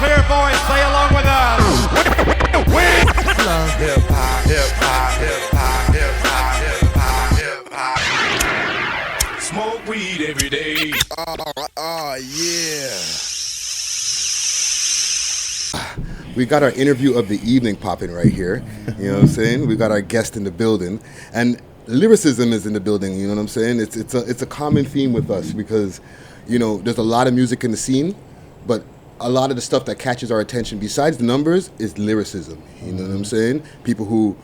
clear, boys. Say along with us. Hip hop, hip hop, hip hop, hip hop, hip hop, hip hop. Smoke weed every day. Oh yeah. We got our interview of the evening popping right here. You know what I'm saying? We got our guest in the building, and lyricism is in the building. You know what I'm saying? It's a common theme with us because, you know, there's a lot of music in the scene, but a lot of the stuff that catches our attention besides the numbers is lyricism. You know what I'm saying? People who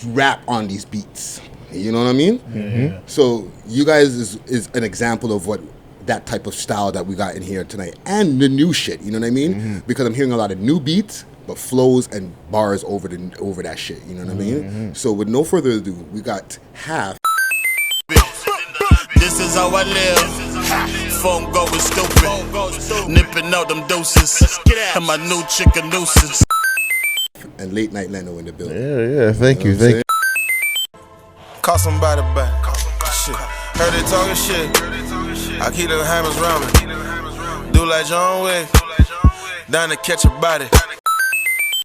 rap on these beats. You know what I mean? Mm-hmm. So you guys is an example of what that type of style that we got in here tonight, and the new shit. You know what I mean? Mm-hmm. Because I'm hearing a lot of new beats, but flows and bars over that shit. You know what I mean? Mm-hmm. So with no further ado, we got Half. This is how I live. Phone going stupid. Nipping out them doses. And my new chicken nooses. And Latenight Leno in the building. Yeah. Thank you. Thank you. Call somebody back. Shit. Heard they talking shit. I keep the hammers round me. Do like John Wick. Down to catch a body.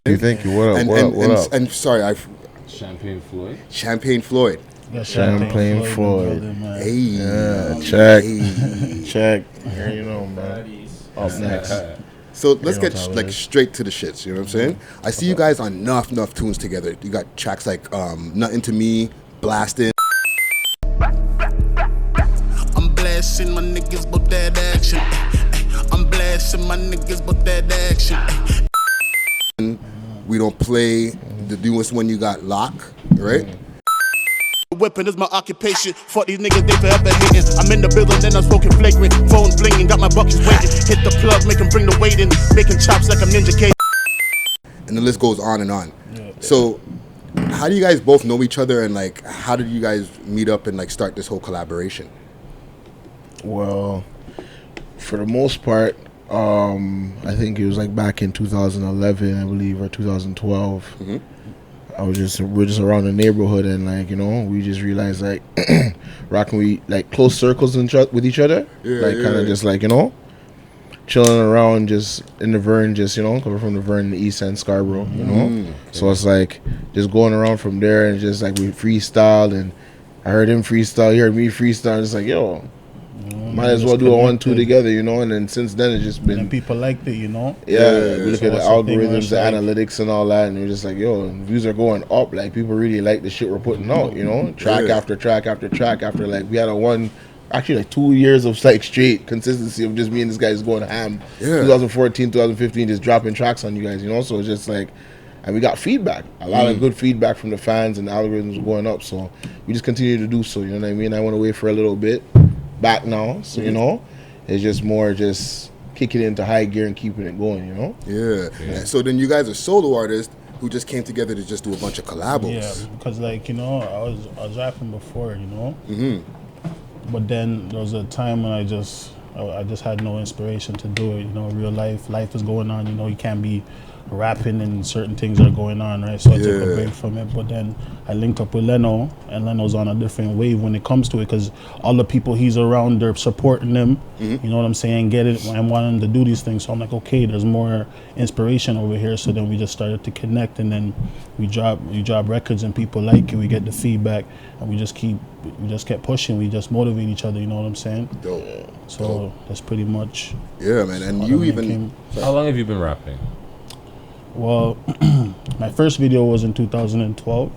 Thank you. What up? And sorry, Champagne Floyd. Champagne Floyd. Champagne Floyd. Hey. Yeah, check. Hey. Check. Here you know, man. Up next. So let's You know get what time it like is. straight to the shits. You know what I'm saying? I see you guys on enough tunes together. You got tracks like Nothing to Me, Blasting. I'm blasting my niggas about that action. I'm blasting my niggas about that action. We don't play the newest one. You got Lock, right? Whipping is my occupation. Fuck these niggas, they forever hating. I'm in the building, then I'm smoking flagrant. Phones blinging, got my buckets waiting. Hit the plug, make 'em bring the weight in. Making chops like I'm Ninja K. And the list goes on and on. So how do you guys both know each other, and like how did you guys meet up and like start this whole collaboration? Well, for the most part, I think it was like back in 2011, I believe, or 2012. Mm-hmm. We're just around the neighborhood, and like, you know, we just realized like rocking we like close circles with each other, kind of just like, you know, chilling around just in the Vern, just, you know, coming from the Vern, the East End, Scarborough, you know. Okay. So it's like just going around from there, and just like we freestyled, and I heard him freestyle, he heard me freestyle, just like, yo, might as well do a 1-2 together, you know. And then since then it's just been, and people liked it, you know. we look at the algorithms, the like, analytics and all that, and we're just like, yo, views are going up. Like, people really like the shit we're putting out, you know. Track after track after track after, like, we had like 2 years of like straight consistency of just me and this guy just going ham. 2014, 2015, just dropping tracks on you guys, you know. So it's just like, and we got feedback, a lot of good feedback from the fans, and the algorithms were going up. So we just continue to do so, you know what I mean. I went away for a little bit, back now, so you know, it's just more just kicking it into high gear and keeping it going, you know. Yeah. So then you guys are solo artists who just came together to just do a bunch of collabos. Yeah, because like, you know, I was rapping before, you know. Mm-hmm. But then there was a time when I just had no inspiration to do it. You know, real life is going on. You know, you can't be rapping and certain things are going on, right? So I took a break from it. But then I linked up with Leno, and Leno's on a different wave when it comes to it, because all the people he's around, they're supporting him. You know what I'm saying? Get it and want him to do these things. So I'm like, okay, there's more inspiration over here. So then we just started to connect, and then we drop records, and people like it. We get the feedback, and we just kept pushing. We just motivate each other. You know what I'm saying? Dope. So that's pretty much. Yeah, man. And you even. How long have you been rapping? Well, my first video was in 2012.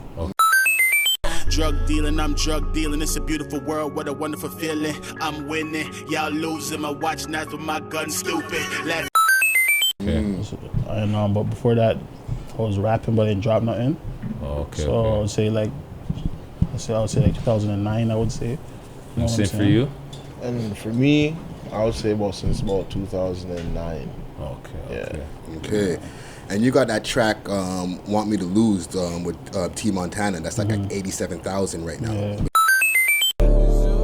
Drug dealing, I'm drug dealing. It's a beautiful world, what a wonderful feeling. I'm winning, y'all losing. My watch knives with my gun, stupid. And but before that, I was rapping, but I didn't drop nothing. I would say like 2009. I would say. You know Same for you? And for me, I would say since about 2009. Okay. And you got that track, Want Me to Lose, with T Montana. That's like 87,000 right now.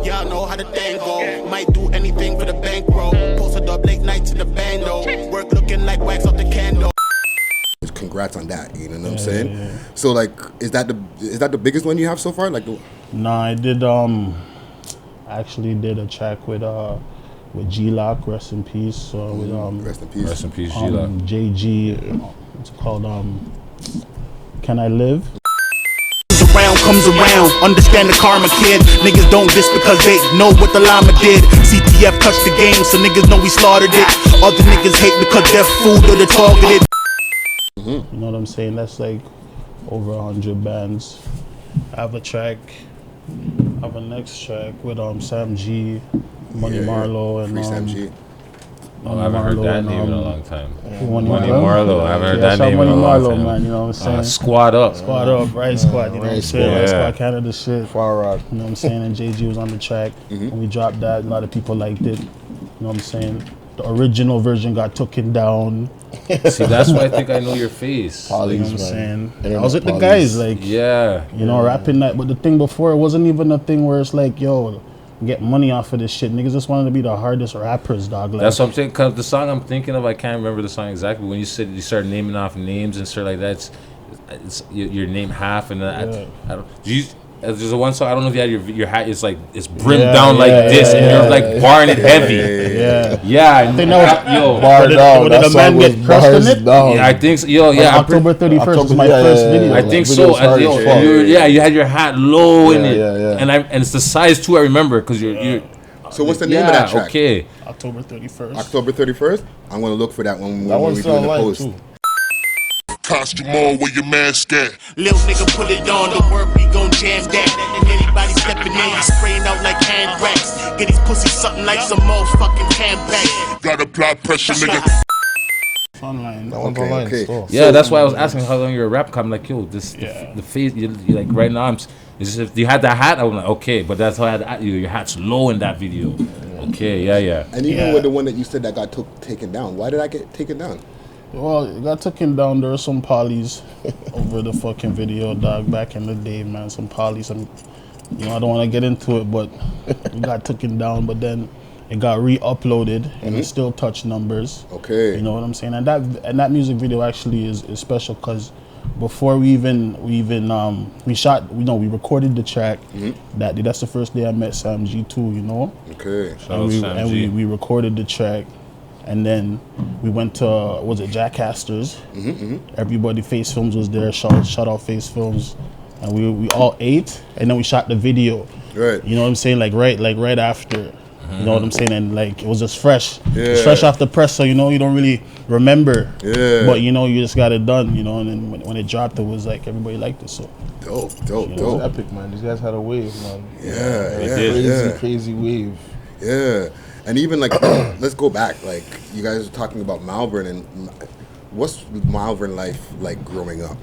Y'all know how the thing go. Might do anything for the bankroll. Posted up late nights in the bando. Work looking like wax off the candle. Congrats on that, you know what I'm saying? Yeah. So like, is that the biggest one you have so far? Like, I did. I actually did a track with with G-Lock, rest in peace. With Rest in peace. Rest in peace, G-Lock. JG, what's it called? Can I Live? Around comes around, understand the karma, kid. Niggas don't diss because they know what the llama did. CTF touched the game, so niggas know we slaughtered it. Other niggas hate because they're food or they're targeted. You know what I'm saying? That's like over 100 bands. I have a next track with Sam G, Money Marlowe, and Free Sam G. Oh, I haven't heard that name in a long time. Money Marlowe. I haven't heard that name in Money a long Marlowe, time. man. You know what I'm saying? Squad up. Squad up, right squad. You know what I'm saying? Squad. Right squad Canada shit. Far rock. You know what I'm saying? And JG was on the track. When we dropped that, a lot of people liked it. You know what I'm saying? The original version got taken down. See, that's why I think I know your face. You know Polys, what I'm man. saying? Internet I was with the polys. guys, like, Yeah. you know, rapping that. But the thing before, it wasn't even a thing where it's like, yo, get money off of this shit. Niggas just wanted to be the hardest rappers, dog. Like, That's what I'm saying. Cause the song I'm thinking of, I can't remember the song exactly. When you said you started naming off names and stuff like that, it's your name half and I don't. Do you? There's a one song. I don't know if you had your hat. It's like it's brimmed down like this, and you're like barring it heavy. yeah. I think that was yo. Bar down. did That the song man was get crushed in bars it? down. Yeah, I think so. Yo, yeah. October 31st was my yeah, first yeah, video. yeah. I Like, think video's so. hard And, as fuck. you had your hat low in it, yeah. and it's the size too. I remember because you're. So what's the name of that track? Okay. October 31st. October 31st. I'm gonna look for that when That we one's do still the online post. too. Costume on where your mask at. Lil nigga put it on, the work we gon' jam that. And anybody stepping in, you spraying out like hand racks. Get these pussies something like some motherfucking handbags. Gotta apply pressure, nigga. Online. That one's Okay, online okay. still. Yeah, that's why I was asking how long you're a rap. I'm like, yo, this Yeah. the face. You like right now. It's just, if you had that hat, I was like, okay, but that's how I had your hat's low in that video. Okay, yeah. And even Yeah. with the one that you said that got taken down, why did I get taken down? Well, it got taken down. There were some polys over the fucking video, dog. Back in the day, man, some polys. I don't want to get into it, but it got taken down. But then it got re-uploaded, and it still touched numbers. Okay. You know what I'm saying? And that music video actually is special because before we shot, we recorded the track. That day, that's the first day I met Sam G too. You know. Okay. And we recorded the track, and then we went to Jackasters. Everybody, Face Films was there. Shout out Face Films, and we all ate, and then we shot the video. Right. You know what I'm saying? Like right after. You know what I'm saying? And like it was just fresh. It's Yeah. fresh off the press, so you don't really remember. Yeah. But you just got it done. And then when it dropped, it was like everybody liked it. So Dope. It was epic, man. These guys had a wave, man. Yeah. Crazy wave. Yeah. And even like, let's go back. Like, you guys are talking about Malvern, and what's Malvern life like growing up?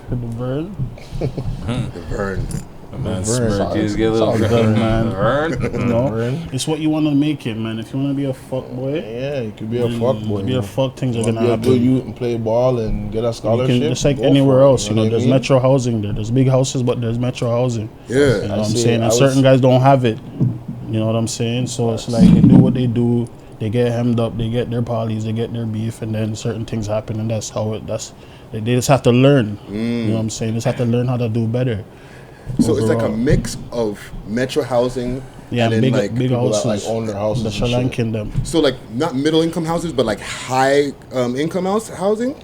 the Vern, The Vern. Man, Vern, smirk, you just get a little it's all good, man. Vern? It's what you want to make it, man. If you want to be a fuck boy, Yeah, you could be a fuck boy. be a fuck. Things are You gonna wanna be a good happen. youth and play ball and get a You scholarship. can, just like go anywhere for it, else, what I there's mean? metro housing there. There's big houses, but there's metro housing. Yeah. You know what I'm see, saying? I And was- certain guys don't have it. You know what I'm saying? So it's like they do what they do. They get hemmed up. They get their polys. They get their beef, and then certain things happen, and that's how it. They just have to learn. You know what I'm saying? They just have to learn how to do better. So it's like a overall. mix of metro housing. Yeah, and then big like big people that, houses. like, own their houses The and Sri shit. Lankan them. So like not middle income houses, but like high income housing.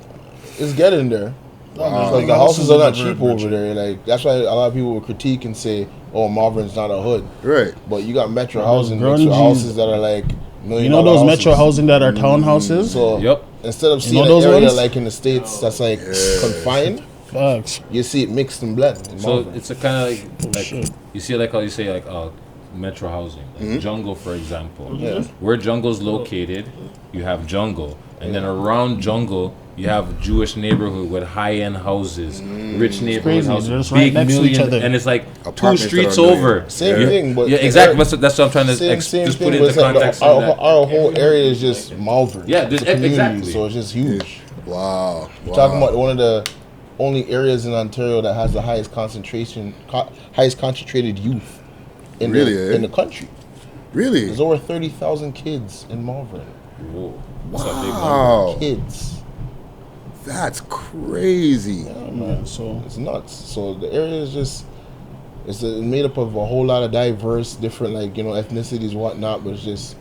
It's getting there. Because the houses are not cheap over there. Like that's why a lot of people will critique and say, "Oh, Malvern's not a hood." Right. But you got metro Those housing, grungy- metro houses that are like $1 million. You know those houses. metro housing that are townhouses? So Yep. instead of You seeing know those an area ones? like in the States that's like confined, Facts. you see it mixed and blended. in So Malvern. it's a kind of like shit. you see like how you say like metro housing, like jungle for example. Yeah. Where jungle's located, you have jungle, and then around jungle you have Jewish neighborhood with high-end houses, rich neighborhood crazy. houses, They're just right big next to each million, other. and it's like two Apartments that streets are million. over. Same You- thing, but yeah, exactly. That's what I'm trying to same just thing, put but into it's like context. our, on that. our whole area is just Malvern. Yeah, It's a there's- community, exactly. So it's just huge. Wow. We're talking about one of the only areas in Ontario that has the highest concentrated youth in Really, the, eh? in the country. Really? There's over 30,000 kids in Malvern. Whoa. That's a big number. Wow. Kids. That's crazy. Man, so It's nuts. So the area is just, it's made up of a whole lot of diverse, different, like, you know, ethnicities, whatnot. But it's just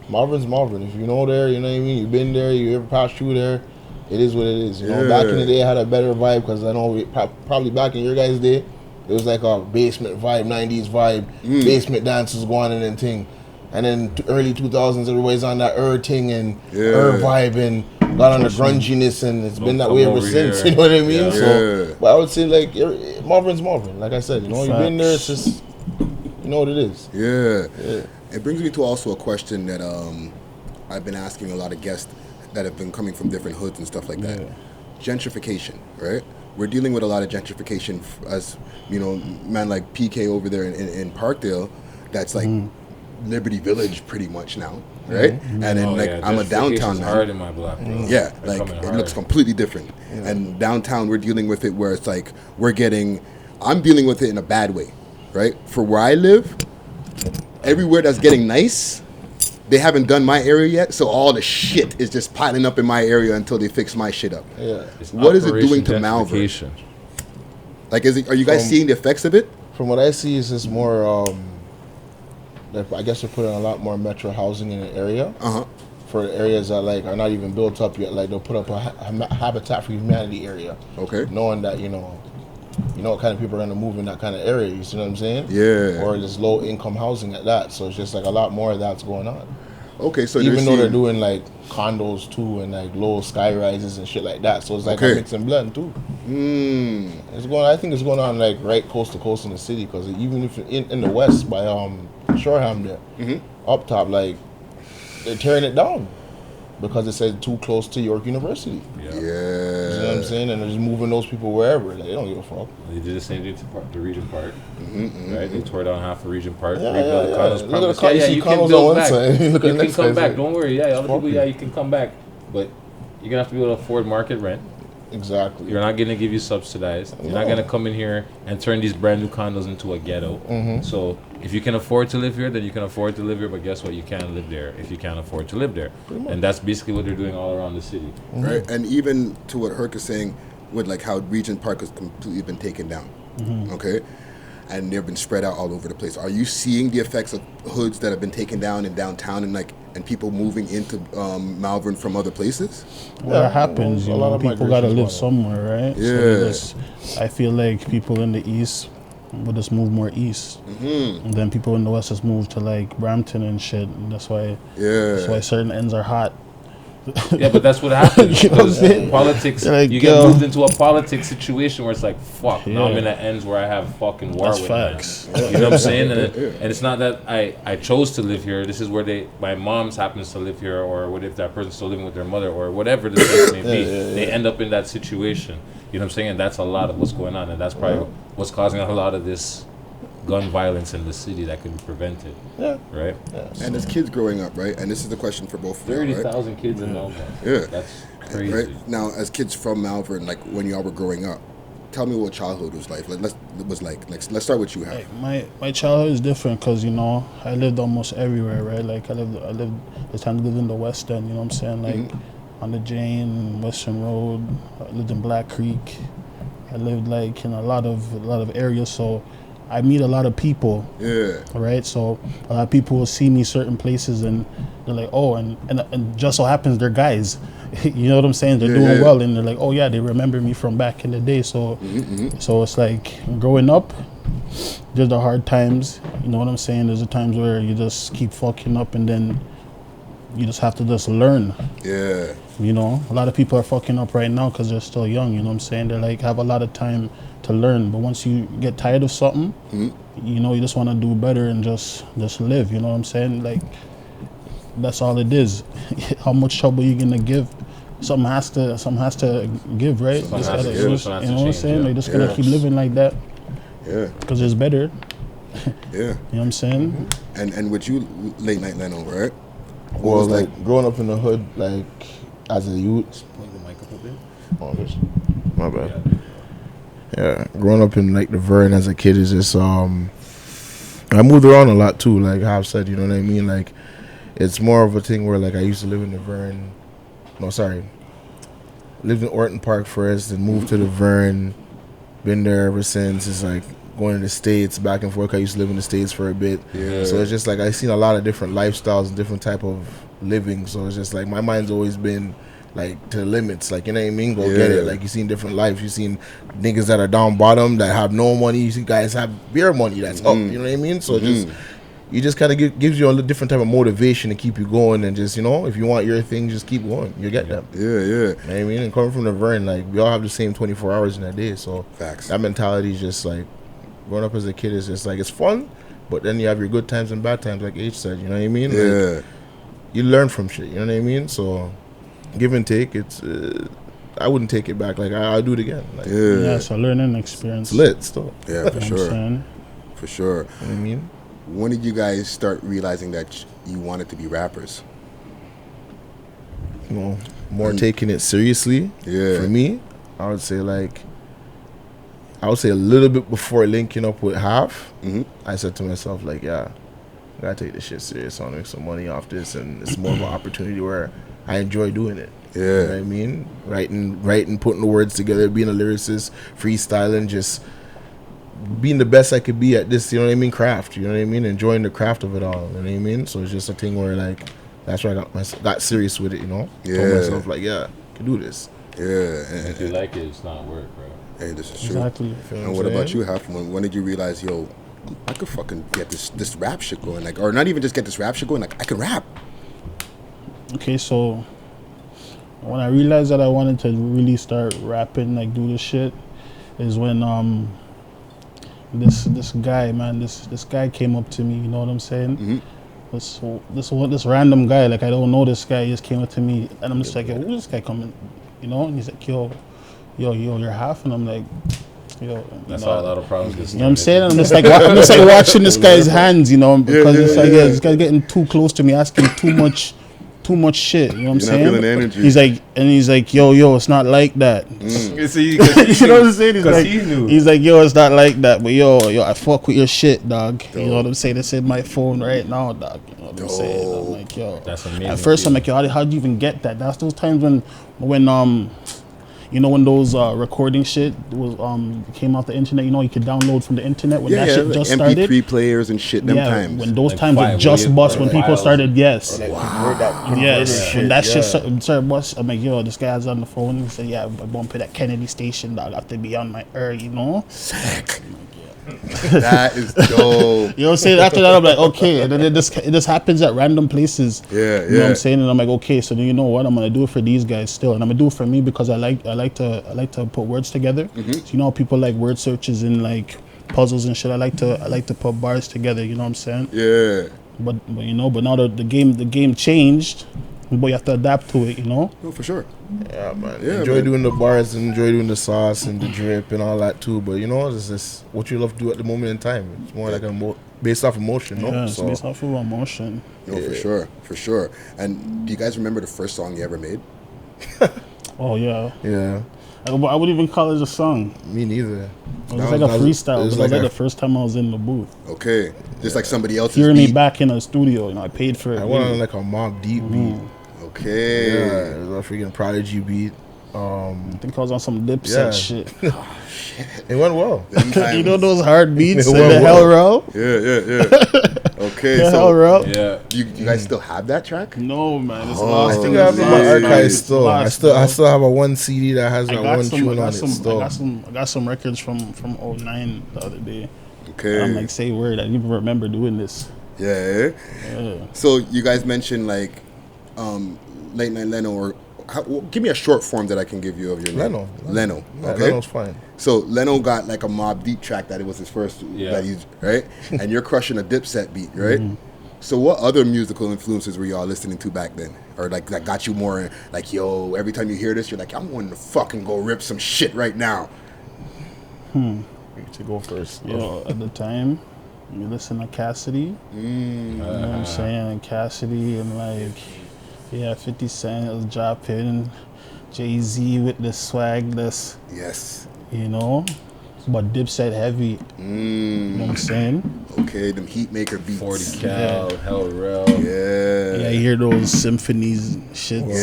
Malvern's Malvern. If you know there, you know what I mean. You've been there, you ever passed through there. It is what it is. You know, back in the day, I had a better vibe because I know probably back in your guys' day, it was like a basement vibe, 90s vibe, basement dances going on and thing. And then early 2000s, everybody's on that thing and vibe and got on the grunginess, and it's been that way ever since. You know what I mean? Yeah. So, but I would say like Malvern's Malvern. Like I said, you know, you've been there. It's just, you know what it is. Yeah. It brings me to also a question that I've been asking a lot of guests that have been coming from different hoods and stuff like that. Gentrification, right? We're dealing with a lot of gentrification as, you know, man like PK over there in Parkdale, that's like Liberty Village pretty much now, right? And then I'm a downtown man. Hard in my block, bro. Yeah, like it looks completely different. And downtown, we're dealing with it where it's like I'm dealing with it in a bad way, right? For where I live, everywhere that's getting nice, they haven't done my area yet, so all the shit is just piling up in my area until they fix my shit up. Yeah. What is it doing to Malvern? Like, are you guys seeing the effects of it? From what I see, is just more. I guess they're putting a lot more metro housing in the area. For areas that like are not even built up yet. Like they'll put up a Habitat for Humanity area. Okay. Knowing that you know what kind of people are gonna move in that kind of area. You see what I'm saying? Yeah. Or just low income housing at that. So it's just like a lot more of that's going on. Okay, so even though they're doing like condos too and like low sky rises and shit like that, so it's like a mix and blend too. It's going. I think it's going on like right coast to coast in the city because even if in the west by Shoreham there, up top, like they're tearing it down because it said too close to York University. Yeah. You know what I'm saying? And they're just moving those people wherever. Like, they don't give a fuck. They did the same thing to Regent Park. Right? They tore down half of Regent Park. Yeah, rebuilt yeah, condos. Look at the you can condos build on one back. side. You Look at the can next come side. back. Don't worry. Yeah, other people, you can come back. But you're going to have to be able to afford market rent. Exactly. You're not going to give you subsidized. You're not going to come in here and turn these brand new condos into a ghetto. So if you can afford to live here, then you can afford to live here. But guess what? You can't live there if you can't afford to live there. And that's basically what they're doing all around the city. Right. And even to what Herc is saying with like how Regent Park has completely been taken down. Okay. And they've been spread out all over the place. Are you seeing the effects of hoods that have been taken down in downtown and people moving into Malvern from other places? Well, that happens. You know, people got to live somewhere, right? Yeah. So I feel like people in the east will just move more east, and then people in the west just move to like Brampton and shit. And that's why certain ends are hot. Yeah, but that's what happens. You know what I'm saying? Politics, like, you get moved into a politics situation where it's like, fuck, now I'm in the ends where I have fucking war That's with facts. them. You know what I'm saying? And it's not that I chose to live here. This is where my mom's happens to live here, or what if that person's still living with their mother, or whatever the case may be. They end up in that situation. You know what I'm saying? And that's a lot of what's going on, and that's probably what's causing a lot of this gun violence in the city that could be prevented. Right? Yeah, so. And as kids growing up, right? And this is the question for both of you, 30,000 kids in Malvern. Yeah. That's crazy. Right? Now, as kids from Malvern, like when y'all were growing up, tell me what childhood was like. Let's start with you, Hal. My childhood is different because, you know, I lived almost everywhere, right? Like I lived this time I lived in the West End, you know what I'm saying? Like on the Jane, Western Road. I lived in Black Creek. I lived like in a lot of areas, so I meet a lot of people. Yeah. Right? So a lot of people will see me certain places and they're like, oh, and just so happens they're guys. You know what I'm saying? They're doing well and they're like, oh yeah, they remember me from back in the day. So so it's like growing up, there's the hard times. You know what I'm saying? There's the times where you just keep fucking up and then you just have to just learn. Yeah. You know, a lot of people are fucking up right now because they're still young. You know what I'm saying? They're like have a lot of time to learn, but once you get tired of something, you know, you just want to do better and just live. You know what I'm saying? Like that's all it is. How much trouble you gonna give? Something has to give, right? You know what I'm saying? They're just gonna keep living like that. Yeah. Because it's better. Yeah. You know what I'm saying? And with you, Latenight Leno, right? Well, like growing up in the hood, like as a youth. Point the mic up a bit. Oh, this. My bad. Yeah, growing up in like the Vern as a kid is just I moved around a lot too. Like I've said, you know what I mean. Like it's more of a thing where like I used to live in the Vern. No, sorry. Lived in Orton Park first, then moved to the Vern. Been there ever since. It's like going to the States back and forth. I used to live in the States for a bit. Yeah. So it's just like I seen a lot of different lifestyles and different type of living. So it's just like my mind's always been like to the limits. Like, you know what I mean? Go get it. Like, you seen different lives. You seen niggas that are down bottom that have no money. You see guys have beer money that's up. You know what I mean? So just you just kind of gives you a different type of motivation to keep you going, and just, you know, if you want your thing, just keep going. You get them. Yeah. You know what I mean? And coming from the Vern, like, we all have the same 24 hours in a day. So Facts. that mentality is just like, growing up as a kid is just like, it's fun, but then you have your good times and bad times, like H said. You know what I mean? Yeah. Like, you learn from shit. You know what I mean? So give and take. It's I wouldn't take it back. Like, I'll do it again. Like, Yeah, so learning experience. it's lit still. Yeah, for You know what I'm sure. saying? For sure. You know what I mean? When did you guys start realizing that you wanted to be rappers? You know, more taking it seriously. Yeah. For me, I would say a little bit before linking up with Half, I said to myself, like, yeah, I gotta take this shit serious. I wanna make some money off this, and it's more of an opportunity where I enjoy doing it. Yeah. You know what I mean? Writing, putting the words together, being a lyricist, freestyling, just being the best I could be at this, you know what I mean, craft, you know what I mean, enjoying the craft of it all, you know what I mean. So it's just a thing where, like, that's where I got serious with it, you know. Yeah. Told myself, like, yeah, I can do this. Yeah. If you like it, it's not work, bro. Hey, this is true. Exactly. And what about you, Half? When did you realize, yo, I could fucking get this rap shit going, like, or not even just get this rap shit going, like, I can rap. Okay, so when I realized that I wanted to really start rapping, like, do this shit, is when this guy came up to me. You know what I'm saying? This random guy, like, I don't know this guy. He just came up to me, and I'm just like, yo, who's this guy coming? You know? And he's like, yo, you're Half, and I'm like, yo. That's how a lot of problems get started. You know what I'm saying? I'm just like watching this guy's hands, you know, because it's like, yeah, this guy's getting too close to me, asking too much shit. You know what I'm You're saying? not feeling the energy. He's like, yo, it's not like that. You see, You know what I'm saying? he knew. He's like, yo, it's not like that. But yo, I fuck with your shit, dog. You know what I'm saying? It's in my phone right now, dog. You know what I'm saying? I'm like, yo. That's amazing. At first, I'm like, yo, how'd you even get that? That's those times when you know, when those recording shit was came off the internet, you know, you could download from the internet when that shit just MP3 started. players and shit, them times. When those Like times five were just wave bust, when files. people started, yes. Wow. Yes, when that shit started bust, I'm like, yo, this guy's on the phone. He said, yeah, I bump at that Kennedy station, dog. I have to be on my you know? Sick. That is dope. You know what I'm saying? After that, I'm like, okay. And then it just happens at random places. Yeah, You know what I'm saying? And I'm like, okay, so then you know what? I'm gonna do it for these guys still, and I'm gonna do it for me because I like to put words together. So you know how people like word searches and like puzzles and shit. I like to put bars together. You know what I'm saying? Yeah. But you know, but now the game changed. But you have to adapt to it. You know? No, for sure. Yeah, man. Yeah, Enjoy man. doing the bars and enjoy doing the sauce and the drip and all that too. But you know, it's just what you love to do at the moment in time. It's more like based off emotion, no? Yeah, it's So based off of emotion. No, for sure. And do you guys remember the first song you ever made? Oh yeah. yeah, I wouldn't even call it a song. me neither. It was like a freestyle. It was like the first time I was in the booth. Okay. Just like somebody else's Hearing me beat. back in a studio, you know, I paid for it. I went on like a Mob Deep beat. Okay. Yeah, it was a freaking Prodigy beat. I think I was on some Dipset Yeah. shit. It went well. Them times. You know those hard beats It and went the well. hell row? Yeah. Okay, The hell so row? Yeah. you guys still have that track? No man, it's Oh, lost. I I think think I have it in my Nice, archives nice. still. I still have a one CD that has that one tune on it still. I got some records from 09 the other day. Okay. I'm like, say word, I didn't even remember doing this. Yeah. Yeah. So you guys mentioned like Latenight Leno, or give me a short form that I can give you of your name. Leno. Yeah, Okay. Leno's fine. So Leno got like a Mob Deep track that it was his first Yeah. that he's right, and you're crushing a Dipset beat, right? So what other musical influences were y'all listening to back then, or like that got you more like, yo, every time you hear this, you're like, I'm wanting to fucking go rip some shit right now. To go first. Yo, at the time, you listen to Cassidy. You know what I'm saying? Cassidy and like, yeah, 50 Cent was dropping. Jay-Z with the swagless, Yes. you know? But Dipset heavy. You know what I'm saying? Okay, them Heatmaker beats. 40 cal, Hell Rel. Yeah. Yeah, you hear those symphonies and shit. Yeah.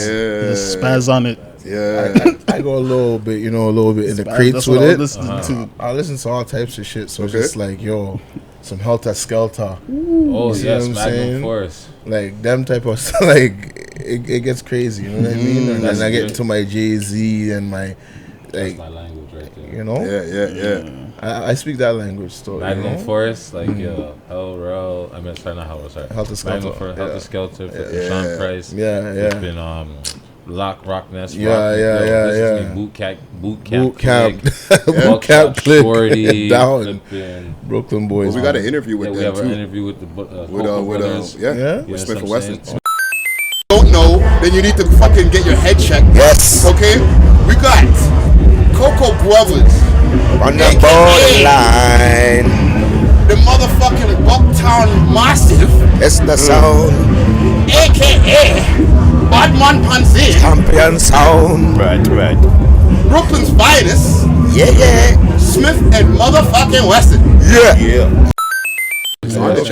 Just spaz on it. I go a little bit, in the crates with it. I listen to all types of shit. So it's just like, yo, some Helter Skelter. Oh, you yes, know what I'm Magnum saying? Force. Like them type of like it gets crazy. You know what I mean? And then I get into my Jay-Z and my That's like, my language right there. Yeah. I speak that language still. Magnum Force, like Hell, I mean, sorry, not Hell, sorry. Helter Skelter. Magnum Force, Helter Skelter, Sean Price. Yeah. It's been Rock Nest. Yeah. Boot Camp. Boot Camp Click. Shorty. Down. Brooklyn Boys. Well, we got an interview with we them have too. an interview with the with Yeah, Smith and some Wesson. saying. Don't know, then you need to fucking get your head checked. Yes. Okay? We got Coco Brothers On the borderline. the motherfucking Bucktown Massive, It's the sound. aka Badman Panzi, Champion sound. Right. Brooklyn's finest, Yeah. Smith and motherfucking Wesson. Yeah. Sorry, not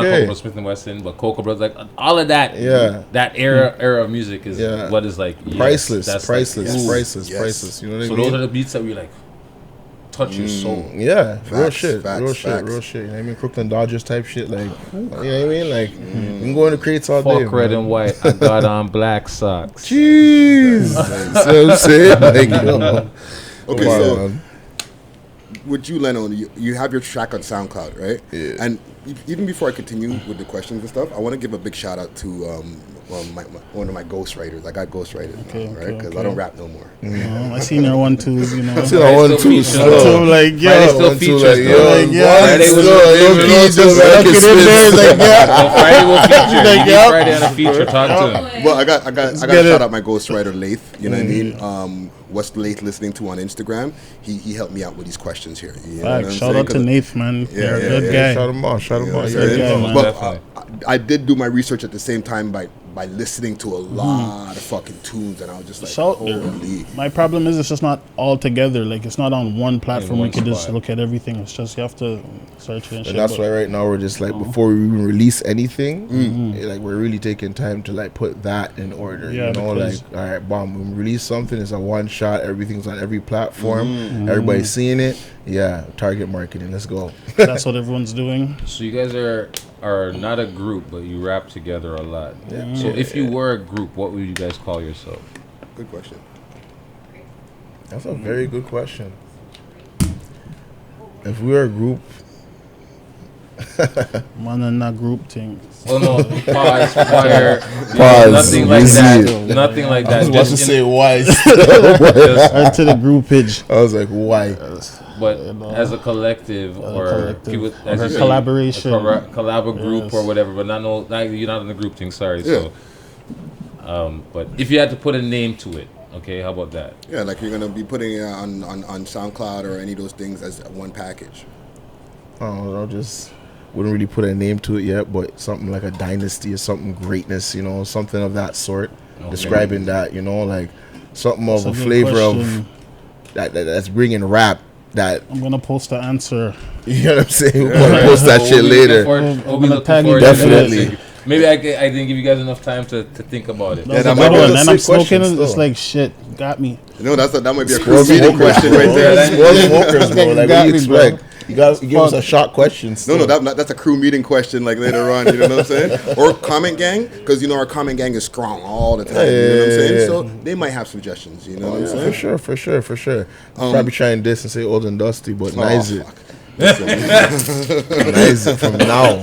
okay. Coco Smith and Wesson, but Coco Brothers, like all of that. Yeah. That era of music is what is like Priceless. that's Priceless. Like, Priceless. You know what I so mean? those are the beats that we like touch your soul. Yeah, real Facts, shit. facts, Real facts. shit. You know what I mean? Crooklyn Dodgers type shit. Like, you know what I mean? Like, you can go in the crates all day. Fuck red man. and white. I got on black socks. Jeez. So I'm saying? Like, yo. Okay, Come on, so man. with you, Leno, you have your track on SoundCloud, right? Yeah. And even before I continue with the questions and stuff, I want to give a big shout out to one of my ghostwriters. I got ghostwriters now, right? Because I don't rap no more. I seen your one too, you know. I see that one too. So like, Friday still One, two, features. like, though. yo, Friday was look it in there, like, So Friday will feature. Like, You need yeah. Friday on a feature. Talk to him. Well, I got to get shout it. out my ghostwriter Layth. You know what I mean? What's Layth listening to on Instagram? He helped me out with these questions here. You know what I'm Shout out to saying? Nath, man. You're a yeah, good yeah. guy. Shout him out. Yeah, Good guy, man. but I did do my research at the same time by listening to a lot of fucking tunes, and I was just like, holy. My problem is it's just not all together. Like, it's not on one platform. one We can just spot. look at everything. It's just you have to search it and shit. And that's but- why right now we're just like, before we even release anything, like we're really taking time to like put that in order. Yeah, you know, because- like, all right, bomb, when we release something, it's a one shot, everything's on every platform, everybody's seeing it. Yeah, target marketing, let's go. That's what everyone's doing. So you guys are not a group, but you rap together a lot. So if you were a group, what would you guys call yourself? Good question. That's a very good question. If we were a group, Man and that group thing. Oh no, pause, fire. Pause, Nothing like easy. that. Nothing like that. Just in- why. just- Into the groupage. I was like, why? but as a collective or collective. people, Or as you a say, collaboration. collab group Yes. or whatever. But you're not in the group thing. Sorry. So, but if you had to put a name to it, okay, how about that? Yeah, like you're gonna be putting it on SoundCloud or any of those things as one package. I don't know, just wouldn't really put a name to it yet, but something like a dynasty or something greatness, something of that sort. Okay. Describing that, like something of That's a good flavor question. of that's bringing rap. That I'm gonna post the answer. you know what I'm saying. We're gonna post that shit later. I'm gonna tag you Definitely. Maybe I didn't give you guys enough time to think about it. That's that a might good be one. a And I'm sick question smoking. It's still. like shit. Got me. That might be a Sports cool meeting smokers, question bro. right there. Sports smokers, bro. Like, what Got do you me, bro. expect? You give us a shot question. No, that's a crew meeting question, like later on. You know what I'm saying? Or comment gang, because our comment gang is strong all the time. You know what I'm saying? Yeah. So they might have suggestions. You know what I'm saying? For sure. Probably trying this and say old and dusty, but nice it. fuck. Nice it from now.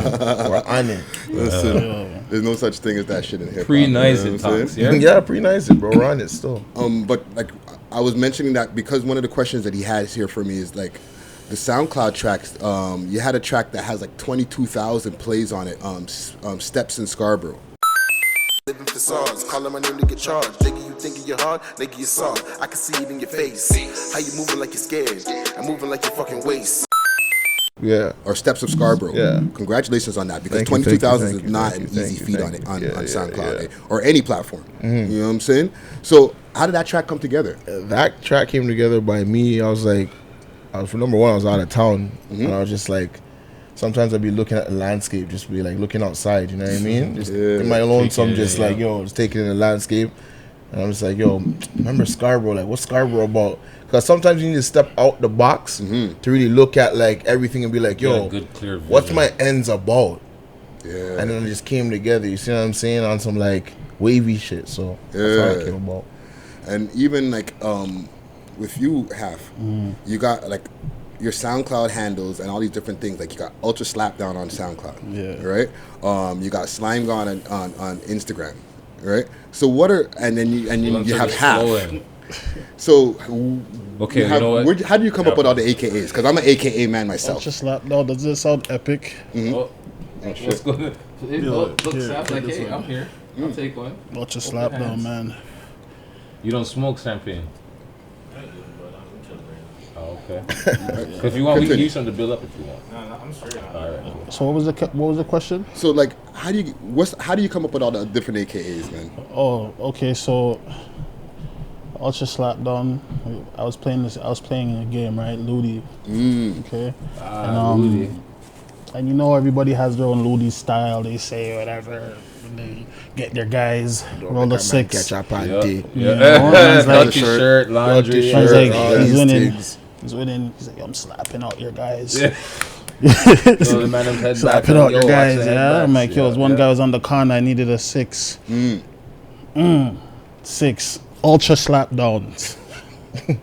We're on it. Listen, there's no such thing as that shit in hip hop. Pre-nice you know it what I'm talks, saying? yeah. Yeah, pretty nice it, bro. We're on it still. But like I was mentioning that because one of the questions that he has here for me is like the SoundCloud tracks. You had a track that has like 22,000 plays on it. Steps in Scarborough. Living facades, calling my name to get charged. Nigga, you thinking you're hard? Nigga, you're soft. I can see it in your face. How you moving like you're scared? I'm moving like your fucking waist. Yeah. Or Steps of Scarborough. Yeah. Congratulations on that, because Thank you, 22,000 thank is you, not thank an you, easy thank feat you, on it thank you. on Yeah, SoundCloud yeah. or any platform. You know what I'm saying? So how did that track come together? That track came together by me. I was like, for number one, I was out of town. And I was just like, sometimes I'd be looking at the landscape, just be like looking outside, you know what I mean? Just in my lonesome, just like, just taking in the landscape. And I'm just like, yo, remember Scarborough? Like, what's Scarborough about? Because sometimes you need to step out the box to really look at like everything and be like, yo, good, clear vision. what's my ends about? Yeah. And then it just came together. You see what I'm saying? On some like wavy shit. So that's how it came about. And even like with you, Half, you got like your SoundCloud handles and all these different things. Like you got Ultra Slapdown on SoundCloud, right? You got Slime Gone on Instagram, right? So what are and then you have Half. So okay, you know what? How do you come up with all the AKAs? Because I'm an AKA man myself. Ultra Slapdown. Does it sound epic? Let's go. Look, Sap, like, hey, I'm here. I'll take one. Ultra Slapdown, man. You don't smoke champagne? Oh, okay. If you want, we can use something to build up if you want. No, I'm straight. All right. Cool. So what was the question? So like, how do you come up with all the different AKAs, man? Oh, okay. So Ultra Slapdown. I was playing a game, right? Ludi. Okay. Ludi. And you know everybody has their own Ludi style. They say whatever. When they get their guys, roll the six. Catch up on Yeah. Man's like, Lucky shirt, laundry. man's like, all he's these winning. things. He's winning. He's like, I'm slapping out your guys. Yeah. So the man them head back Slapping and, out your yo, guys. watch the Yeah. head I'm like, backs. yo, one guy was on the corner. I needed a 6. 6 Ultra Slapdowns.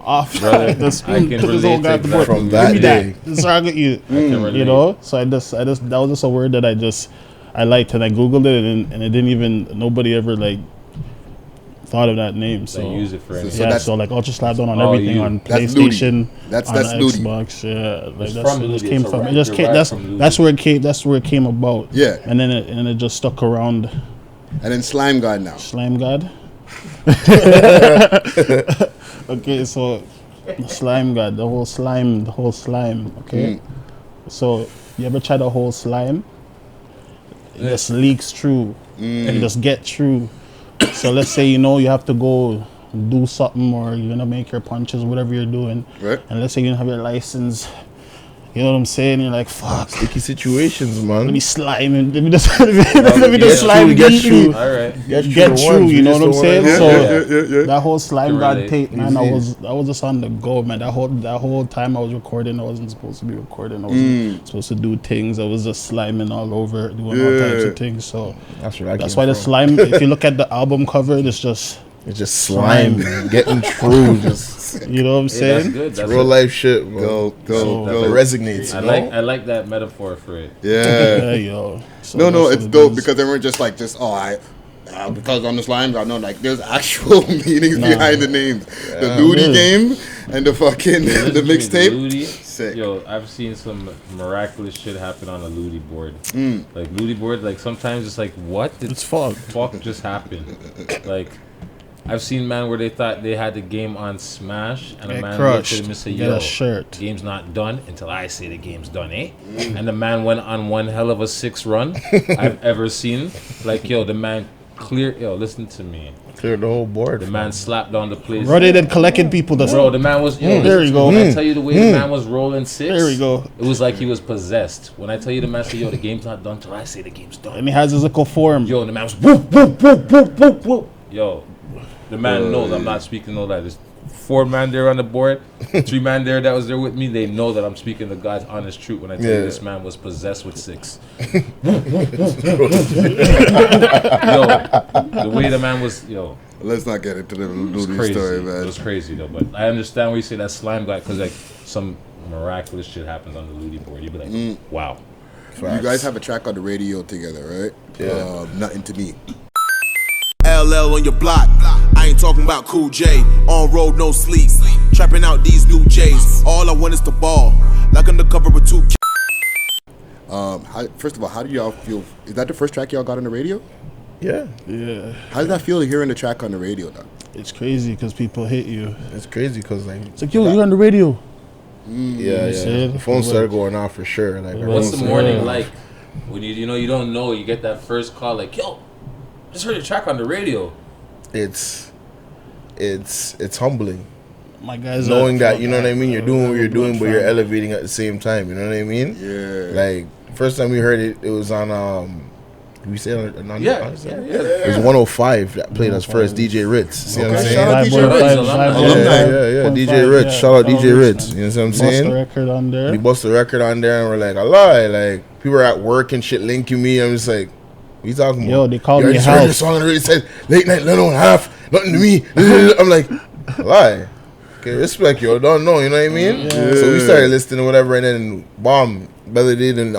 Off. Brother, This I can put his old relate guy to at the that board. from Give that me day. that. This target you. can relate. You know. So I just that was just a word that I liked, and I googled it, and it didn't even nobody ever like thought of that name. So They use it for anything. So yeah, that's- so like Ultra Slapdown on Oh, everything you- on That's PlayStation, That's on Ludi. Xbox. Yeah, like It's that's from it just Ludi. came It's a from. rap- It just it's a came. rap That's from Ludi. that's where it came. That's where it came about. Yeah. and then it just stuck around. And then Slime God now. Slime God. Okay, so the Slime God, the whole slime. Okay, so you ever try the whole slime? It just leaks through. You just get through. So let's say you have to go do something, or you're gonna make your punches, whatever you're doing, Right. and let's say you don't have your license. You know what I'm saying? You're like, fuck. Sticky situations, man. Let me slime and let me just slime get get through. through. All right. Get through, you know what I'm saying? Yeah, So yeah. that whole slime Can god relate. tape, man, I Easy. was just on the go, man. That whole time I was recording, I wasn't supposed to be recording. I wasn't supposed to do things. I was just sliming all over, doing all types Yeah. of things. So That's where I that's came why the from. slime. If you look at the album cover, it's just It's just slime, man. Getting through. Just you know what I'm Hey, that's saying. good. That's real life shit, man. Go. It resonates. I you know? I like that metaphor for it. Yeah. Yeah, yo. So No, that's what it's it dope is. because they weren't just because on the Slime God, no, like there's actual meanings behind the names. The Ludi game and the fucking the mixtape. Ludi, Sick. Yo, I've seen some miraculous shit happen on a Ludi board. Like Ludi board, like sometimes it's like, what did It's fun. fuck just happened? Like, I've seen man where they thought they had the game on Smash, and a Get man looked crushed. at him and said, Get "Yo, a shirt." game's not done until I say the game's done, eh?" And the man went on one hell of a 6 run I've ever seen. Like, yo, the man listen to me. Cleared the whole board. The man slapped on the place. Bro, they did collecting people. That's Bro, the man was. Yo, There you go. When I tell you the way the man was rolling 6, There we go. It was like he was possessed. When I tell you the man said, "Yo, the game's not done till I say the game's done." And he has his little form. Yo, and the man was whoop whoop whoop whoop whoop whoop. Yo, the man knows I'm not speaking no lie. There's 4 man there on the board, 3 man there that was there with me. They know that I'm speaking the God's honest truth when I tell you this man was possessed with 6. Yo, the way the man was, yo. Let's not get into the It was Ludi crazy. story, It man. was crazy though, but I understand where you say that slime guy because like some miraculous shit happens on the Ludi board. You'd be like, wow. You guys have a track on the radio together, right? Yeah. Nothing to me. LL on your block. I ain't talking about Cool J. On road, no sleep. Trapping out these new J's. All I want is the ball. Like undercover with 2 First of all, how do y'all feel? Is that the first track y'all got on the radio? Yeah. Yeah, How does that feel hearing the track on the radio, though? it's crazy because people hit you. It's crazy because like It's like, yo, you're on the radio. yeah. see? The phone started going off for sure. Like What's the everyone's morning like, like when you don't know, you get that first call like, yo, just heard your track on the radio. It's humbling. My guys Knowing are- that, you know what I mean, you're doing what you're doing, but you're elevating at the same time. You know what I mean? Yeah. Like first time we heard it, it was on Did we say it on Yeah. It was 105 that played us first. DJ Ritz. See what I'm saying? Shout out DJ Yeah. DJ Ritz. Shout out DJ Ritz. You know what I'm saying? Bust the record on there. We bust the record on there, and we're like, I lie. Like, people are at work and shit linking me. I'm just like, what you talking about? Yo, they called I me just heard Help. this song and it said Latenight Leno and half, nothing to me. I'm like, I lie. Okay, respect, yo. Don't know, you know what I mean? So we started listening or whatever, and then bomb, Belly did, and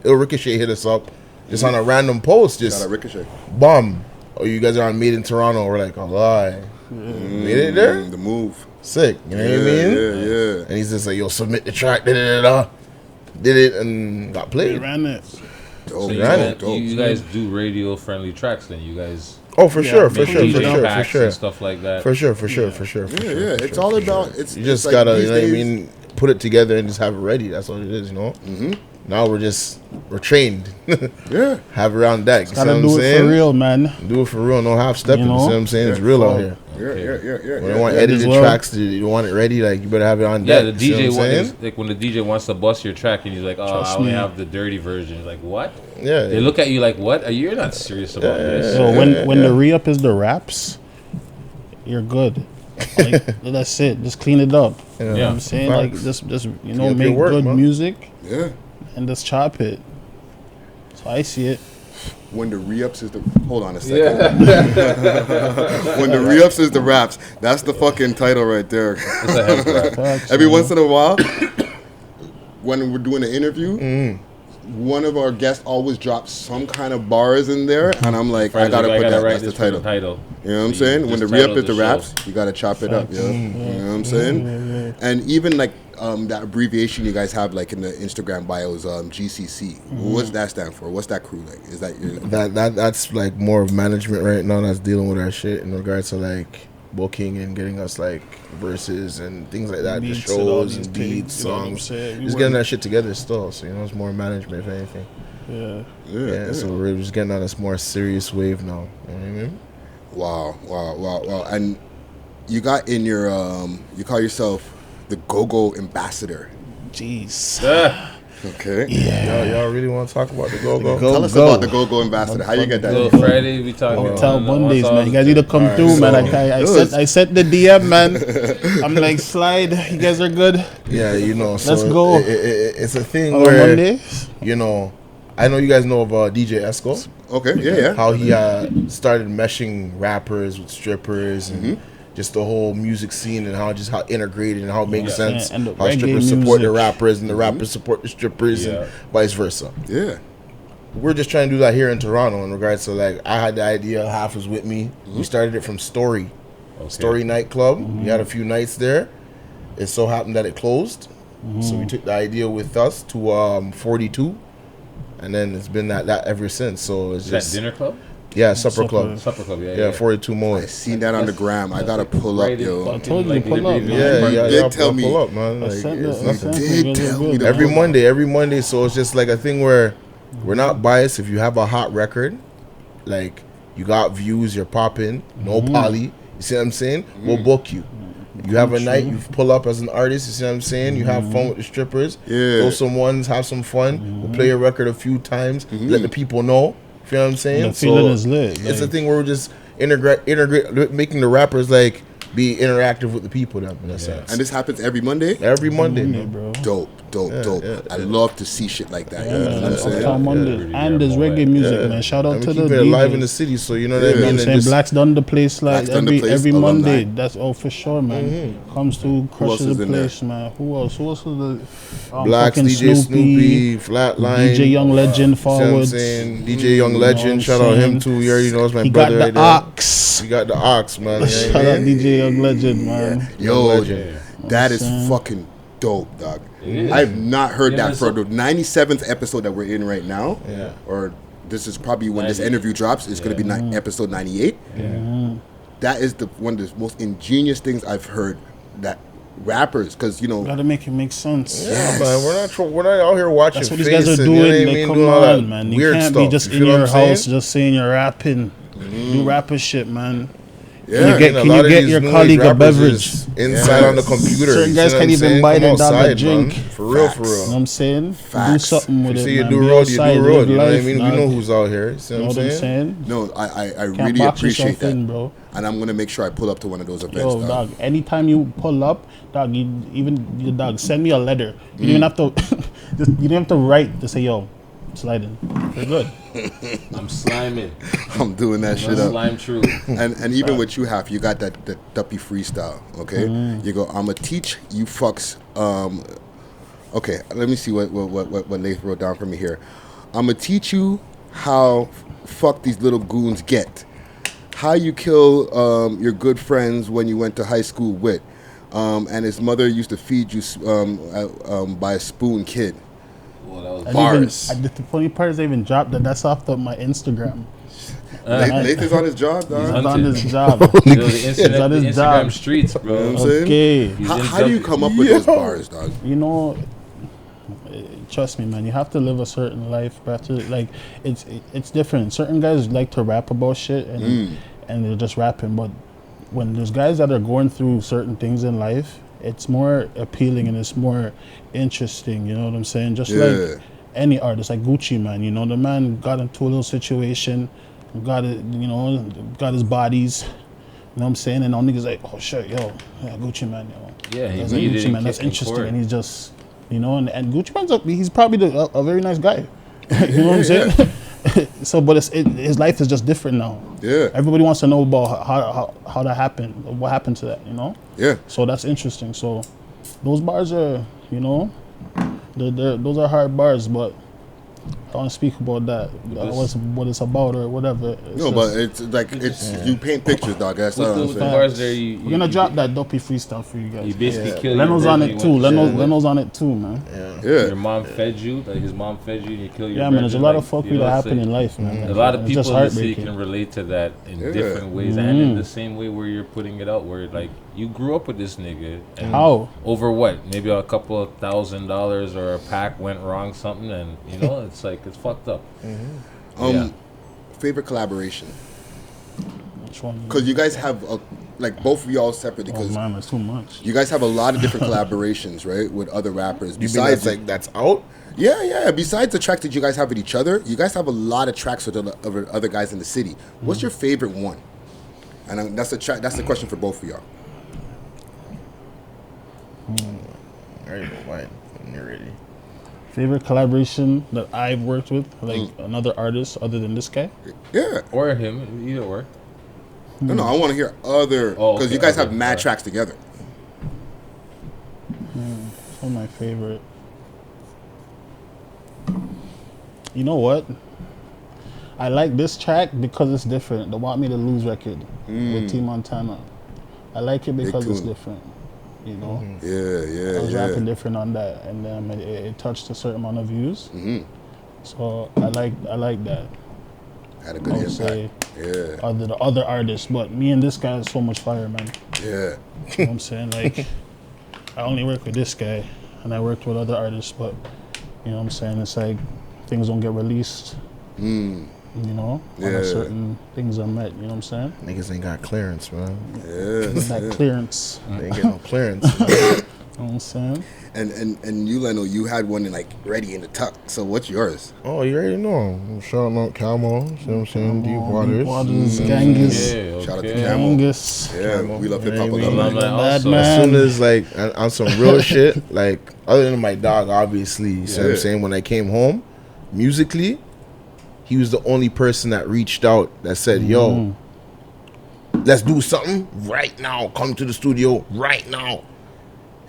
Il Ricochet hit us up just on a random post. Just Shout out Ricochet. bomb. Oh, you guys are on Made in Toronto. We're like, oh, lie. Made it there? The move. Sick. You know what I mean? Yeah. And he's just like, yo, submit the track. Did it and got They played. ran it. So Dope. you guys do radio friendly tracks then? You guys Oh, for sure. make DJ packs and stuff like that. For sure. Yeah. It's all about. It's You just like gotta, these you know what I days- mean, put it together and just have it ready. That's what it is, you know. Now we're trained. Yeah. Have it around deck. You see what Gotta I'm do it saying? for real, man. Do it for real. No half stepping. You You, know? see what I'm saying? It's real out here. Yeah. When I want Yeah, edited as well. tracks, you want it ready. Like you better have it on Yeah, deck. the you see DJ what I'm saying? wants, like when the DJ wants to bust your track and he's like, "Oh, Trust I only me. have the dirty version." You're like, what? Yeah. They look at you like, "What? You're not serious about this." So when the re-up is the raps, you're good. Like, that's it. Just clean it up. You know what I'm saying? Like Facts. just Clean up make your work, good man. music Yeah. and just chop it. So I see it. When the re-ups is the hold on a second. When the re-ups is the raps, that's the fucking title right there. It's a hell rap. Facts, Every man. once in a while, when we're doing an interview, one of our guests always drops some kind of bars in there, and I'm like, I gotta put that. write That's the this for title. You know what I'm So you saying? When just the re-up title is the the raps, shows. you gotta chop it up, yo. You know what I'm saying? And even like that abbreviation you guys have like in the Instagram bios, GCC. What's that stand for? What's that crew like? Is that your That's like more of management right now that's dealing with our shit in regards to like booking and getting us like verses and things like that, the Beats and all shows these and things, beats, you know what I'm songs. saying? We Just work- getting that shit together still. So you know, it's more management if anything. Yeah. So we're just getting on this more serious wave now. You know what I mean? Wow. And you got in your you call yourself the Go-Go Ambassador. Jeez. Okay. Y'all really want to talk about the go-go? Tell us about the Go-Go Ambassador. How you get that? Little Friday, we talking about. Tell Mondays, man. You guys need to come through, man. I sent the DM, man. I'm like, slide. You guys are good. Yeah, you know. So Let's go. It's a thing On where Mondays. you know, I know you guys know of DJ Esco. Okay, yeah. How he started meshing rappers with strippers and just the whole music scene and how integrated and how it makes sense. And the How reggae strippers support the music. rappers and the rappers support the strippers and vice versa. Yeah. We're just trying to do that here in Toronto in regards to like I had the idea, half was with me. We started it from Story. Story nightclub. We had a few nights there. It so happened that it closed. So we took the idea with us to 42. And then it's been that ever since. So it's Is that just dinner club? Yeah, supper club. Supper club, Yeah, 42 more. I seen that on the gram. I gotta pull up, yo. I told you, pull up, man. Yeah, tell me. pull up, man. I Like, sent it's it. nothing. Did tell me to Every pull up. Monday. So it's just like a thing where we're not biased. If you have a hot record, like you got views, you're popping, no poly. You see what I'm saying? We'll book you. You have a night, you pull up as an artist, you see what I'm saying? You have fun with the strippers, throw some ones, have some fun. We'll play your record a few times, let the people know. You feel what I'm saying? The feeling is lit. It's a thing where we're just integrate, making the rappers like be interactive with the people then, in a sense. And this happens every Monday? Every Monday, bro. Dope. I love to see shit like that. You know what I'm saying? Uptown Mondays. And there's reggae music, man. Shout out And to we the keep it alive in DJs. the city, so you know what You I know mean? what I'm And saying? just- Black's done the place like Black's done the every place, every alumni. Monday. That's for sure, man. Comes to crushes else the is in there? place, man. Who else? Who else is the Blacks, fucking DJ Snoopy, Flatline, DJ Young Legend see what I'm forwards. saying? DJ Young know Legend, what I'm shout out him saying? too. You already know it's my He got brother the right there. ox. He got the ox, man. You know Shout what I out mean? DJ Young Legend, man. Yo, Legend. that is fucking dope, dog. I've not heard that for the 97th episode that we're in right now. Yeah. Or this is probably when this interview drops. It's going to be episode 98. That is one of the most ingenious things I've heard. That rappers, because you know, Gotta make it make sense. Yeah, man. We're not out here watching. That's what these guys are face and, doing. you know what I Like, mean? come Doing all that on, man. You weird can't stuff. be just You in feel what your I'm saying? house just saying you're rapping. Do rapper shit, man. Yeah. Can you get your colleague a beverage? Inside on the computer. Certain you guys see what can't I'm even saying? buy Come their dog a outside, drink. man. For real, Facts. for real. You know what I'm saying? Do Facts. something with You it, see you man. do Be road, you outside, do live road. You know what I life, mean? dog. We know who's out here. You see You know what I'm saying? No, I Can't really box appreciate yourself that. in, bro. And I'm gonna make sure I pull up to one of those events. Yo, dog. Anytime you pull up, dog, your dog, send me a letter. You don't even have to. You don't have to write to say, yo, sliding. You're good. I'm sliming. I'm doing that shit up. Slime true. And even what you have, you got that duppy freestyle, okay? You go, I'ma teach you fucks. Okay, let me see what Layth wrote down for me here. I'ma teach you how fuck these little goons get. How you kill your good friends when you went to high school with, and his mother used to feed you by a spoon, kid. Well, that was Bars. The funny part is I even dropped that. That's off my Instagram. Layth is on his job, dog. He's hunted. on his job. Yo, the internet, on his the Instagram job. streets, bro. You know what I'm saying? Okay. How do you come up with those bars, dog? You know, trust me, man. You have to live a certain life, bro. Like, it's different. Certain guys like to rap about shit, and they're just rapping. But when there's guys that are going through certain things in life, it's more appealing and it's more interesting. You know what I'm saying? Just like any artist, like Gucci, man. You know, the man got into a little situation, got his bodies. You know what I'm saying? And all niggas like, oh shit, yo, yeah, Gucci, man, yo. Yeah, he That's needed Gucci, man. a That's kick in interesting, court. and he's just, you know, and Gucci man's he's probably a very nice guy. You know what I'm saying? So, but his life is just different now. Yeah. Everybody wants to know about how that happened, what happened to that, you know? Yeah. So that's interesting. So those bars are, you know, those are hard bars, but I don't speak about that. What it's about or whatever. No, but it's like you paint pictures, dog. That's all I'm With the saying. bars there, we're gonna drop that dopey freestyle for you guys. You basically kill Leno's your on brother it you too. went to school with. Leno's on it too, man. Yeah. Your mom fed you, like his mom fed you, and you kill your Yeah, man. There's a brother, lot of like, fuckery you know, that it's happen like- in life, man. A lot of It's people just in the city heartbreaking. can relate to that in different ways, and in the same way where you're putting it out, where like you grew up with this nigga. And How? over what? Maybe a couple of $1,000 or a pack went wrong, something, and you know, it's like it's fucked up. Yeah. Favorite collaboration? Which one? Because you guys have like both of y'all separately. Oh Because man, that's too much. you guys have a lot of different collaborations, right, with other rappers. You mean that's out? Yeah. Besides the track that you guys have with each other, you guys have a lot of tracks with other guys in the city. What's your favorite one? And that's the question for both of y'all. Alright, mine. When you're ready. Favorite collaboration that I've worked with, like another artist other than this guy? Yeah. Or him, either or. No, I want to hear other because you guys have mad tracks together. What's one of my favorite? You know what? I like this track because it's different. The Want Me to Lose record with T Montana. I like it because it's tune. different. You know? Yeah. I was rapping different on that, and then it touched a certain amount of views. So I like that. Had a good I would impact. say Yeah. the other artists, but me and this guy is so much fire, man. Yeah. You know what I'm saying? Like, I only work with this guy, and I worked with other artists, but you know what I'm saying? It's like things don't get released. You know, Yeah. certain things are met. You know what I'm saying? Niggas ain't got clearance, man. Yeah. That clearance. They ain't get no clearance. You know what I'm saying? And you, Leno, you had one in like ready in the tuck. So what's yours? Oh, you already know. I'm shouting out Camo. You know what I'm saying? Deep Waters. Waters, Ganges, Yeah, Shout out to okay. Camo. Angus. Yeah, we love hip hop a Yeah, lot. Alumni Bad also. man. As soon as like on some real shit, like other than my dog, obviously, you see what I'm saying? When I came home, musically, he was the only person that reached out that said, yo, let's do something right now. Come to the studio right now.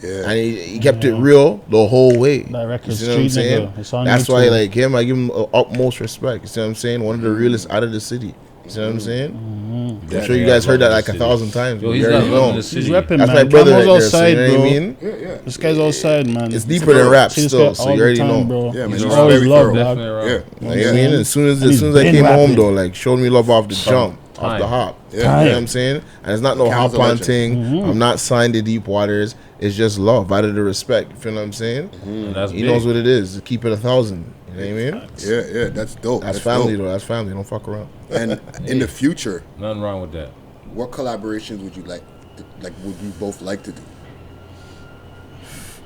Yeah. And he kept it real the whole way. That record, You see what I'm Street saying? Nigga, it's on That's why, YouTube. like him, I give him utmost respect. You see what I'm saying? One of the realest out of the city. You see what I'm saying? I'm sure you guys heard that like 1,000 times. Yo, he's You got already love in know. the He's city. repping, That's man. my brother Camo's right there. outside, So you know bro. what I mean? Yeah. This guy's outside, man. It's deeper than rap See this still, guy so all you the already time, know. bro. Yeah, man, He's he's always very love, thorough. dog. Definitely wrong. Yeah. You know what I mean? As soon as he's I been came home rapping. though, like showed me love off the jump, off Time. the hop. Yeah. You know what I'm saying? And it's not no Cam's hop a on legend. thing. I'm not signed to Deep Waters. It's just love out of the respect. You feel what I'm saying? And that's He big. knows what it is. Keep it 1,000. You know what I mean? Yeah, that's dope. That's family dope. though. That's family. Don't fuck around. And in the future, Nothing wrong with that. What collaborations would you like? Would you both like to do?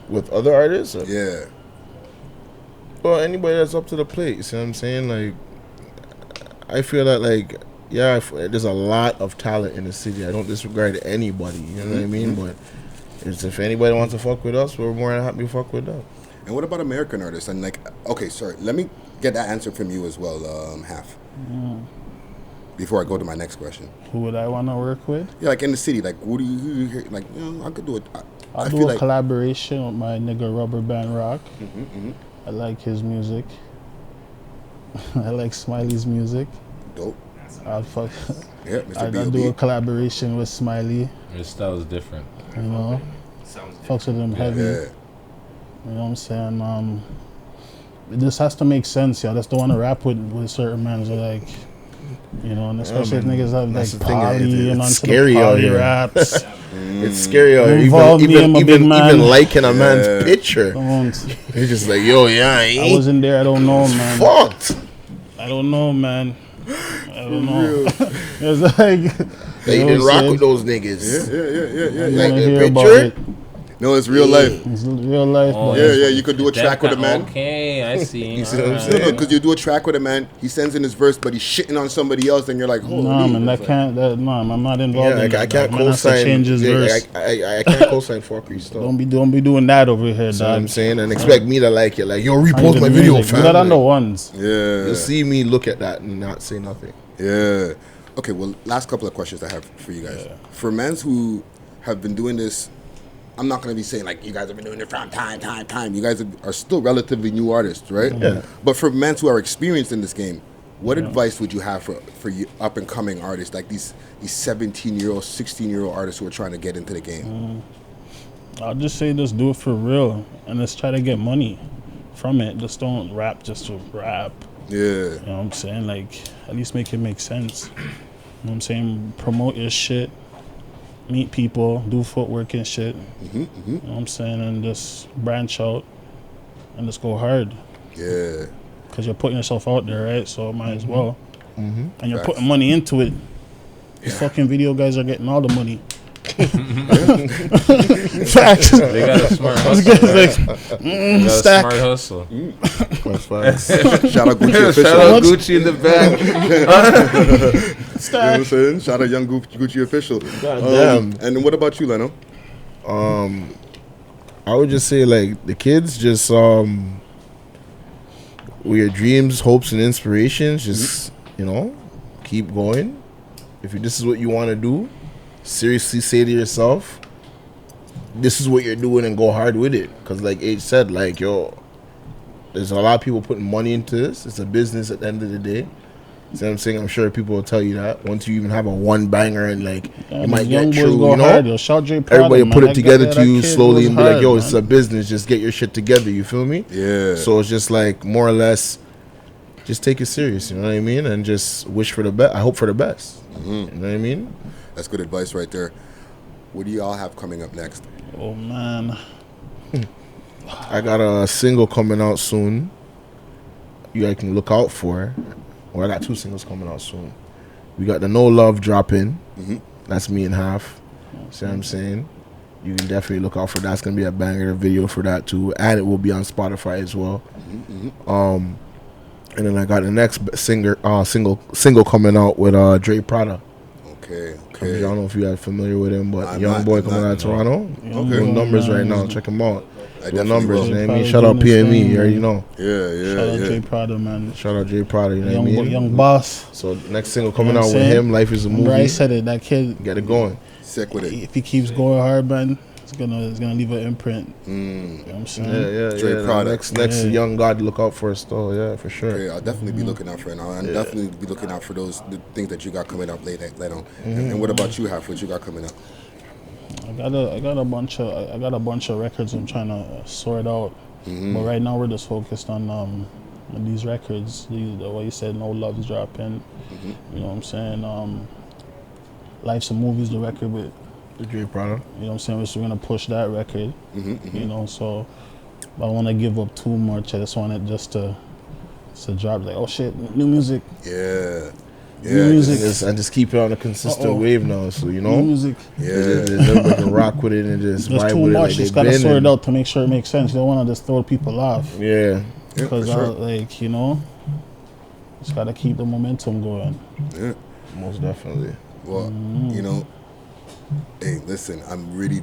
With other artists? Yeah. Well, anybody that's up to the plate. You see what I'm saying? Like, I feel that, like, yeah, there's a lot of talent in the city. I don't disregard anybody. You know what I mean? But if anybody wants to fuck with us, we're more than happy to fuck with them. And what about American artists? And like, okay, sorry, let me get that answer from you as well, Half. Before I go to my next question. Who would I want to work with? Yeah, like in the city, like who do you hear? Like, I could do it. I'll do a collaboration with my nigga Rubber Band Rock. I like his music. I like Smiley's music. Dope. I'll fuck. Yeah, Mr. I'll do a collaboration with Smiley. Your style is different. You know, fucks with him heavy. Yeah. You know what I'm saying? It just has to make sense, yeah. I just don't want to rap with certain men. So like, you know, and especially if niggas have like poly and onto scary the poly out here. raps. It's scary out here. Even liking a man's picture. It's just like, yo, yeah, I wasn't there. I don't know, man. Fucked. I don't know, man. I don't know. It's like they didn't rock with those niggas. Yeah. Like hear the picture. No, it's real life. It's real life. Oh, Yeah, you could do a track with a man. Okay, I see. You see what I'm saying? Because you do a track with a man, he sends in his verse, but he's shitting on somebody else, and you're like, holy. Nah, man, I'm not involved in that. I can't Man has to co-sign. change his verse. I can't co-sign fuckery stuff. Don't be doing that over here, See what I'm dog. saying? And expect me to like it. Like, yo, And repost the my video, music. fam. Do that on the Like, ones. Yeah. you'll see me look at that and not say nothing. Yeah. Okay, well, last couple of questions I have for you guys. For men who have been doing this, I'm not going to be saying, like, you guys have been doing it from time. You guys are still relatively new artists, right? Yeah. But for men who are experienced in this game, what advice would you have for you up-and-coming artists, like these 17-year-old, 16-year-old artists who are trying to get into the game? I'll just say just do it for real and let's try to get money from it. Just don't rap just to rap. Yeah. You know what I'm saying? Like, at least make it make sense. You know what I'm saying? Promote your shit. Meet people, do footwork and shit. You know what I'm saying? And just branch out and just go hard. Yeah. Because you're putting yourself out there, right? So might as well. And you're putting money into it. These fucking video guys are getting all the money. Facts. They got a smart hustle. Right? They got a Stack. smart hustle. Shout out Gucci official. Shout out Gucci in the back. You know what I'm saying? Shout out young Gucci official. Damn. And then what about you, Leno? I would just say, like, the kids just with your dreams, hopes, and inspirations, just you know, keep going. If this is what you want to do, seriously say to yourself, this is what you're doing, and go hard with it. Because like H said, like, yo, there's a lot of people putting money into this. It's a business at the end of the day. See what I'm saying? I'm sure people will tell you that once you even have a one banger and like you might get through, you know. Hard. Yo, shout Dre Prada, everybody man. put it That together guy- to you that kid slowly goes and be like, hard, yo, man. it's a business. Just get your shit together. You feel me? Yeah. So it's just like more or less, just take it serious. You know what I mean? And just wish for the best. I hope for the best. You know what I mean? That's good advice right there. What do y'all have coming up next? Oh, man. I got a single coming out soon. You guys can look out for. Well, I got 2 singles coming out soon. We got the No Love dropping. That's me and Half. See what I'm saying? You can definitely look out for that. That's gonna be a banger video for that too, and it will be on Spotify as well. And then I got the next single coming out with Dre Prada. Okay. I don't know if you guys familiar with him, but young boy coming out of Toronto. Doing numbers right now. Check him out. Doing numbers, you know what I mean? Shout out PME, you already know. Shout out Dre Prada, man. Shout out Dre Prada, you know what I mean? Young boss. So next single coming You know out what I'm with saying? him, Life is a Movie. Remember I said it, that kid. Get it going. Sick with it. If he keeps going hard, man, it's gonna leave an imprint. You know what I'm saying? Dre Prada. Next young god to look out for us though, yeah, for sure. Okay, I'll definitely be looking out for it now. And definitely be looking out for the things that you got coming up later on. And what about you, Half? What you got coming up? I got a bunch of records I'm trying to sort out. But right now we're just focused on these records. What you said, No Love's dropping. You know what I'm saying? Life's a Movie's the record with Dre Prada. You know what I'm saying? So we're gonna push that record. You know, so I don't want to give up too much. I just want it just to drop like, oh shit, new music. Yeah. music. and just keep it on a consistent wave now. So you know, Music. everybody can rock with it and just There's vibe too with it. much. Like Just they've gotta been sort it and- out to make sure it makes sense. You don't want to just throw people off. Yeah, Because for sure. like, you know, just gotta keep the momentum going. Yeah. most definitely. Well, you know, hey, listen, I'm really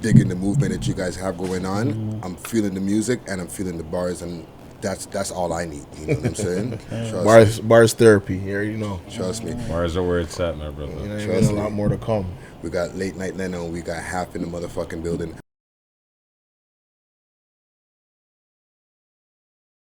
digging the movement that you guys have going on. I'm feeling the music and I'm feeling the bars, and that's all I need. You know what I'm saying? Trust me. Bars therapy here, you know. Trust me. Bars are where it's at, my brother. You know what I mean? Trust A lot me. more to come. We got Latenight Leno. We got Half in the motherfucking building.